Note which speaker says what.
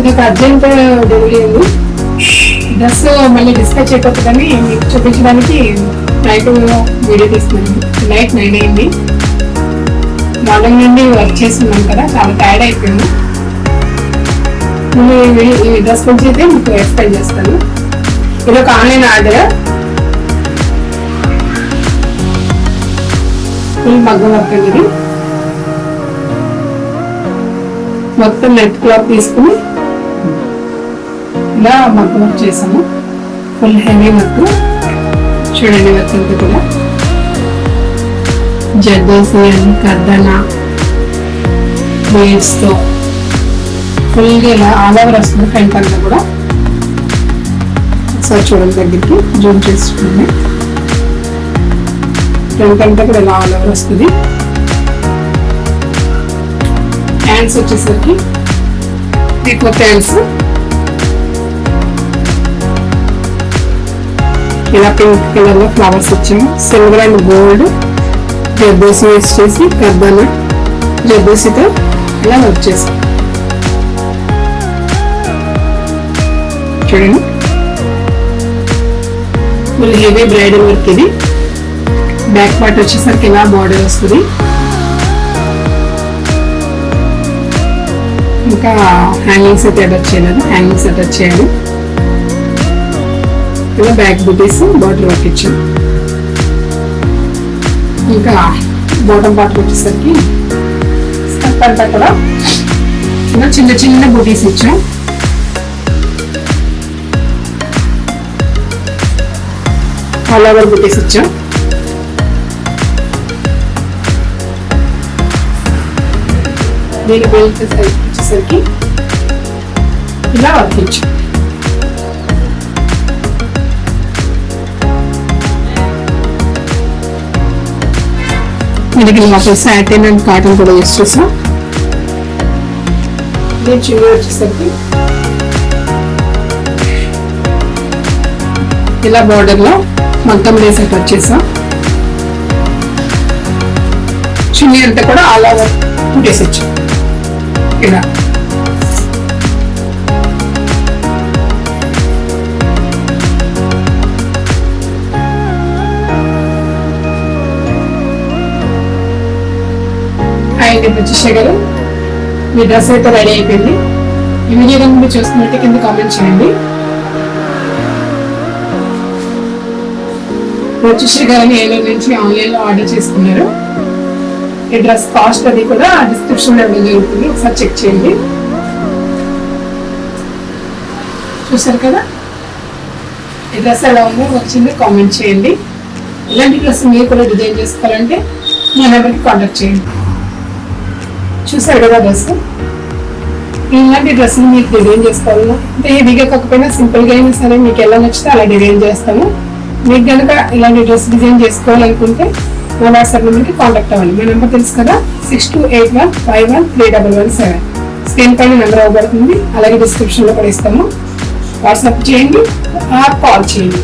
Speaker 1: ఇది ఒక urgent delivery ఉంది. డ్రెస్ మళ్ళీ డిస్పాచ్ అయిపోతుందని మీకు చూపించడానికి నైట్ వీడియో తీస్తున్నాను. నైట్ 9 అయింది. మార్నింగ్ నుండి వర్క్ చేస్తున్నాం కదా, చాలా టైర్డ్ అయిపోయాను. ఈ డ్రెస్ గురించి అయితే మీకు ఎక్స్ప్లెయిన్ చేస్తాను. ఇది ఒక ఆన్లైన్ ఆర్డర్. ఫుల్ మగ్గం వర్క్ అండి. ఇది మొత్తం నెట్ క్లాత్ తీసుకుని ఇలా మగ్గం వర్క్ చేసాము. ఫుల్ హెవీ వర్క్ చూడండి. వర్క్ అంతా కూడా జర్దోసి అని కర్దన బీడ్స్ తో ఫుల్గా ఇలా ఆల్ ఓవర్ వస్తుంది. ఫ్రంట్ అంతా కూడా ఒకసారి చూడండి, దగ్గరికి జూమ్ చేసుకుంది. ఫ్రంట్ అంతా కూడా ఇలా ఆల్ ఓవర్ వస్తుంది. హ్యాండ్స్ వచ్చేసరికి ఎక్కువ హ్యాండ్స్ ఇలా పింక్ కలర్ లో ఫ్లవర్స్ వచ్చాము. Silver and gold zardozi use చేసి కర్దన జర్దోసితో ఇలా వర్క్ చేసాం. చూడండి, ఫుల్ హెవీ బ్రైడల్ వర్క్. ఇది బ్యాక్ పార్ట్ వచ్చేసరికి ఇలా బార్డర్ వస్తుంది. ఇంకా హ్యాంగింగ్స్ అయితే అటాచ్ చేయలేదు, హ్యాంగింగ్స్ అటాచ్ చేయాలి. ఇలా బ్యాక్ బుటీస్ బాటిల్ వర్క్ ఇచ్చాం. ఇంకా బాటమ్ పార్ట్ వచ్చేసరికి స్కర్ట్ అంతా కూడా ఇలా చిన్న చిన్న బుటీస్ ఇచ్చాం. ఆల్ ఓవర్ బుటీస్ ఇచ్చాం. దీని బెల్ట్ సైజ్ వచ్చేసరికి ఇలా వర్క్ ఇచ్చాం. దీనికి మాకు సాటిన్ అండ్ కాటన్ కూడా యూస్ చేసాం. దీని చిన్న వచ్చేసరికి ఇలా బార్డర్ లో మొత్తం లేస్ అటాచ్ చేసాం. చున్నీ అంతా కూడా ఆల్ ఓవర్ కుట్టేసి వచ్చాం. ఇలా వచ్చేసే గారు మీ డ్రెస్ అయితే రెడీ అయిపోయింది. ఈ వీడియో కనుక మీరు చూస్తున్నట్టు కింద కామెంట్ చేయండి. వచ్చేసే గారిని ఏలూరు నుంచి ఆన్లైన్ లో ఆర్డర్ చేసుకున్నారు. ఈ డ్రెస్ కాస్ట్ అది కూడా డిస్క్రిప్షన్ లో జరుగుతుంది, ఒకసారి చెక్ చేయండి. చూసారు కదా, ఈ డ్రెస్ ఎలా ఉందో వచ్చింది కామెంట్ చేయండి. ఇలాంటి డ్రెస్ మీరు కూడా డిజైన్ చేసుకోవాలంటే మా నెంబర్కి కాంటాక్ట్ చేయండి. చూసారు కదా డ్రెస్. ఇలాంటి డ్రెస్ మీకు డిజైన్ చేసుకోవాలన్నా అంటే హెవీగా కాకపోయినా సింపుల్గా అయినా సరే మీకు ఎలా నచ్చితే అలా డిజైన్ చేస్తాము. మీకు కనుక ఇలాంటి డ్రెస్ డిజైన్ చేసుకోవాలనుకుంటే మా వాట్సాప్ నెంబర్కి కాంటాక్ట్ అవ్వండి. మా నెంబర్ తెలుసు కదా, 6281513117. స్క్రీన్ పైన నెంబర్ అవ్వబడుతుంది. అలాగే డిస్క్రిప్షన్లో కూడా ఇస్తాము. వాట్సాప్ చేయండి, కాల్ చేయండి.